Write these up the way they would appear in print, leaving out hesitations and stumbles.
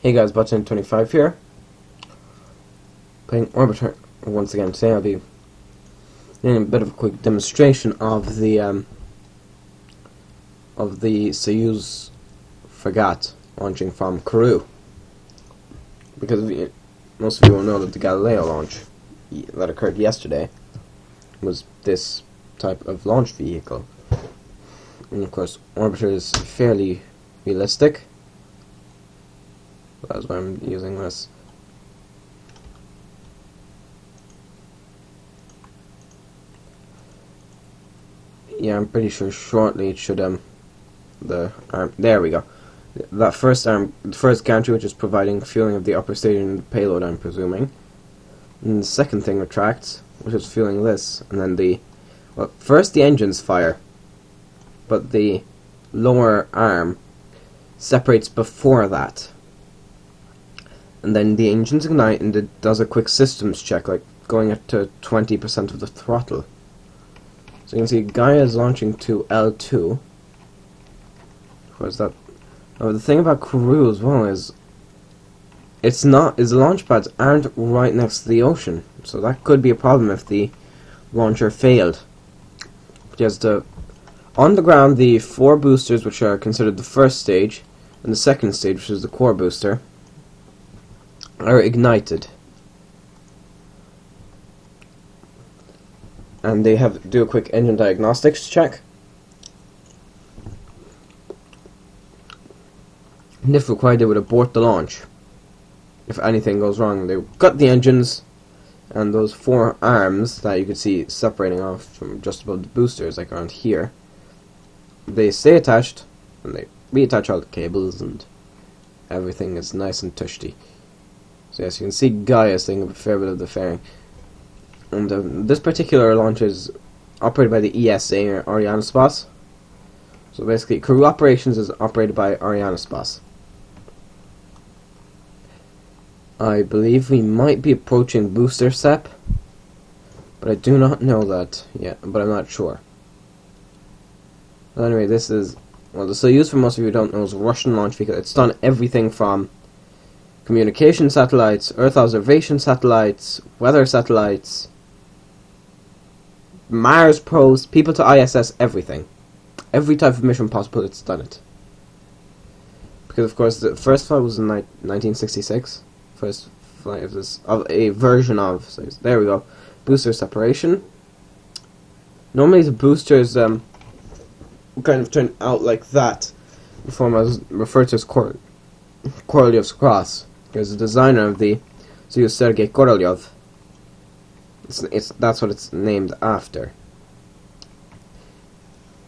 Hey guys, Button25 here, playing Orbiter once again. Today I'll be doing a bit of a quick demonstration of the Soyuz frigate launching from Kourou. Because most of you will know that the Galileo launch that occurred yesterday was this type of launch vehicle. And of course, Orbiter is fairly realistic. That's why I'm using this. Yeah, I'm pretty sure shortly it should the arm. There we go. That first gantry, which is providing fueling of the upper stage and the payload, I'm presuming. And the second thing retracts, which is fueling this, and then first the engines fire, but the lower arm separates before that. And then the engines ignite and it does a quick systems check, like going up to 20% of the throttle. So you can see Gaia is launching to L2. Where's that? Oh, the thing about Kourou as well is the launch pads aren't right next to the ocean, so that could be a problem if the launcher failed. Because on the ground, the 4 boosters, which are considered the first stage, and the second stage, which is the core booster, are ignited, and they do a quick engine diagnostics check, and if required they would abort the launch if anything goes wrong. They cut the engines, and those 4 arms that you can see separating off from just above the boosters, like around here, they stay attached, and they reattach all the cables, and everything is nice and tushy. So yes, you can see Gaia is taking up a fair bit of the fairing. And this particular launch is operated by the ESA, or Arianespace. So basically, Kourou Operations is operated by Arianespace. I believe we might be approaching booster step, but I do not know that yet, but I'm not sure. But anyway, this is, well, the Soyuz, for most of you who don't know, is a Russian launch vehicle. It's done everything from communication satellites, Earth observation satellites, weather satellites, Mars probes, people to ISS, everything. Every type of mission possible, it's done it. Because of course the first flight was in 1966. First flight of a version of Soyuz. There we go. Booster separation. Normally the boosters kind of turn out like that. The form is referred to as Korolyov's cross. Because the designer of the Soyuz, Sergei Korolyov, that's what it's named after.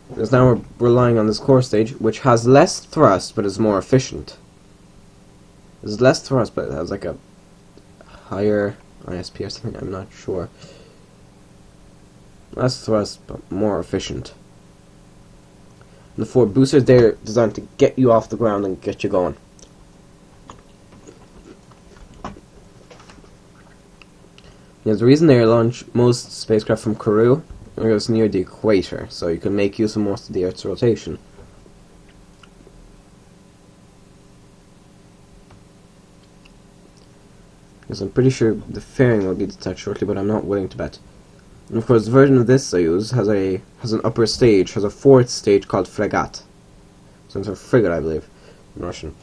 Because now we're relying on this core stage, which has less thrust but is more efficient. There's less thrust, but it has like a higher ISP or something, I'm not sure. Less thrust, but more efficient. And the 4 boosters, they're designed to get you off the ground and get you going. Yes, the reason they launch most spacecraft from Kourou is near the equator, so you can make use of most of the Earth's rotation. Because I'm pretty sure the fairing will be detected shortly, but I'm not willing to bet. And of course, the version of this Soyuz has an upper stage, has a 4th stage called frigate. So it's a frigate, I believe, in Russian.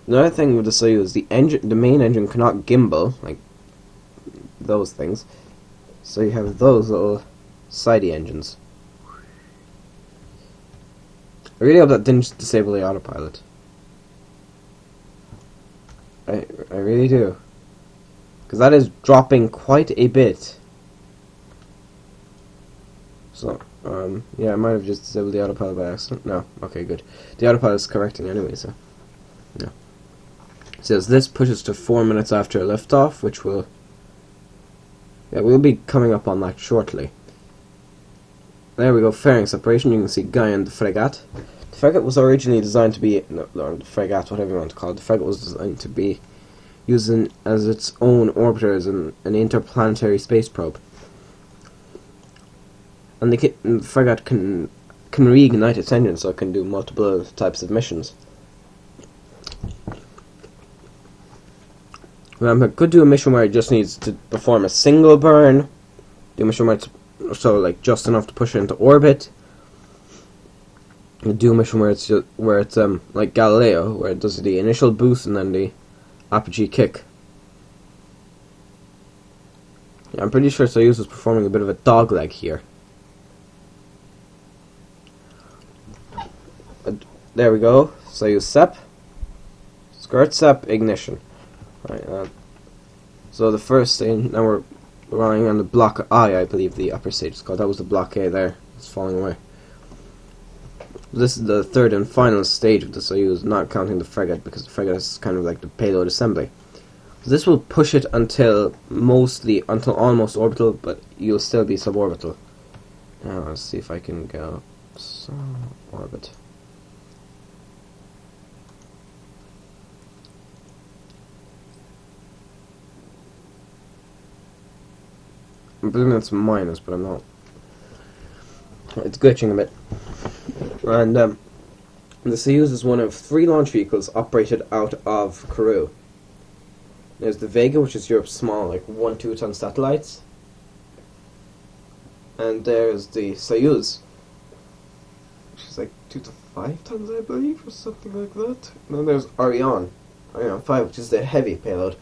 Another thing with the Soyuz, the main engine cannot gimbal, like those things, so you have those little sidey engines. I really hope that didn't disable the autopilot. I really do, because that is dropping quite a bit. So yeah, I might have just disabled the autopilot by accident. No, okay, good. The autopilot is correcting anyway, so no. It says this pushes to 4 minutes after liftoff, which will, yeah, we'll be coming up on that shortly. There we go, fairing separation. You can see Gaia and the frigate. The frigate was originally designed to be, or the frigate, whatever you want to call it, the frigate was designed to be used as its own orbiter as an interplanetary space probe. And the frigate can reignite its engine, so it can do multiple types of missions. I could do a mission where it just needs to perform a single burn. Do a mission where it's so like just enough to push it into orbit. And do a mission where it's like Galileo, where it does the initial boost and then the apogee kick. Yeah, I'm pretty sure Soyuz was performing a bit of a dogleg here. There we go. Soyuz SEP. Skirt SEP ignition. Right. So the first thing, now we're relying on the block I believe the upper stage is called. That was the block A there. It's falling away. This is the third and final stage of the Soyuz, not counting the frigate, because the frigate is kind of like the payload assembly. So this will push it until almost orbital, but you'll still be suborbital. Now let's see if I can go orbit. I'm presuming it's minus, but I'm not. It's glitching a bit. And the Soyuz is one of 3 launch vehicles operated out of Kourou. There's the Vega, which is Europe's small, like 1-2 ton satellites. And there's the Soyuz, which is like 2 to 5 tons, I believe, or something like that. And then there's Ariane 5, which is the heavy payload,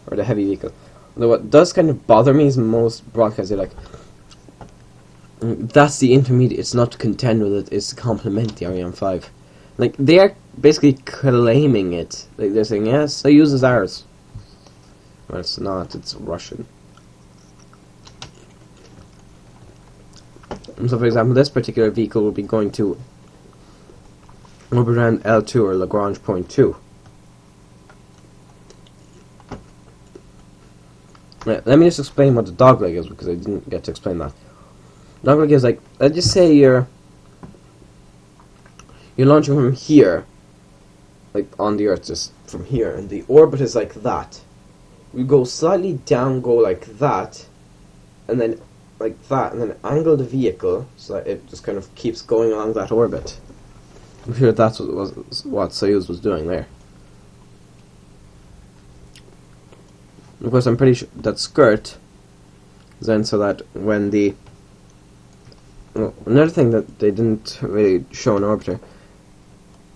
or the heavy vehicle. Although what does kind of bother me is most broadcasts are like, that's the intermediate, it's not to contend with it, it's to complement the Ariane 5. Like, they are basically claiming it. Like, they're saying, yes, Soyuz is ours. Well, it's not, it's Russian. And so, for example, this particular vehicle will be going to orbit around L2, or Lagrange point 2. Right, let me just explain what the dogleg is, because I didn't get to explain that. Dogleg is like, let's just say you're launching from here, like on the Earth, just from here, and the orbit is like that. You go slightly down, go like that, and then like that, and then angle the vehicle so that it just kind of keeps going along that orbit. I'm sure that's what Soyuz was doing there. Of course, I'm pretty sure that skirt is then so that when the... Well, another thing that they didn't really show in Orbiter,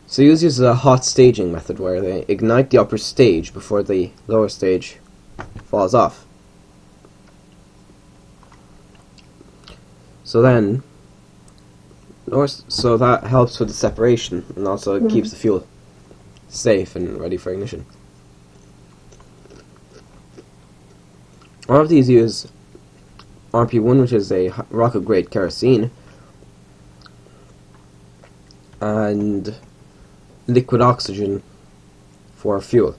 Soyuz uses a hot staging method where they ignite the upper stage before the lower stage falls off. So then, so that helps with the separation, and also it keeps the fuel safe and ready for ignition. All of these use RP1, which is a rocket-grade kerosene, and liquid oxygen for fuel.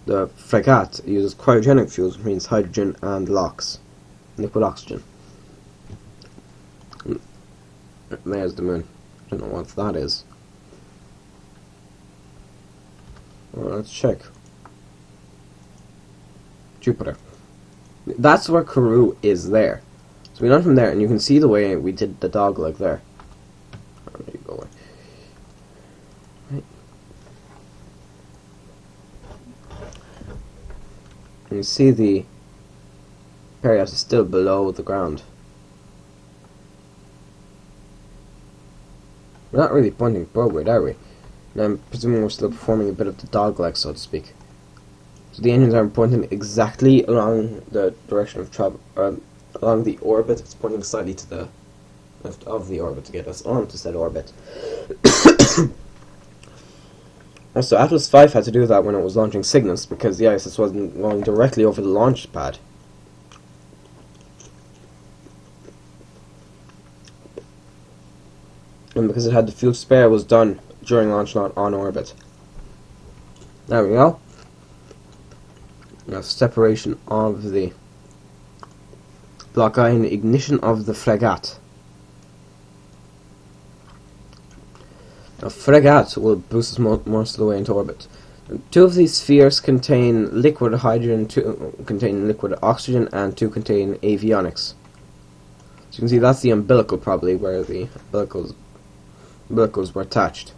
The frigate uses cryogenic fuels, which means hydrogen and LOX, liquid oxygen. There's the moon. I don't know what that is. Well, let's check. Jupiter. That's where Kourou is there. So we learn from there, and you can see the way we did the dogleg there. There you go. Right. And you see the Perios is still below the ground. We're not really pointing forward, are we? And I'm presuming we're still performing a bit of the dogleg, so to speak. So the engines are pointing exactly along the direction of travel, along the orbit. It's pointing slightly to the left of the orbit to get us onto said orbit. Also, Atlas V had to do that when it was launching Cygnus, because the ISS wasn't going directly over the launch pad. And because it had the fuel spare, it was done during launch, not on orbit. There we go. Now, separation of the block I and ignition of the frigate. Now, frigate will boost us most of the way into orbit. Two of these spheres contain liquid hydrogen, two contain liquid oxygen, and two contain avionics. So you can see that's the umbilical, probably, where the umbilicals were attached.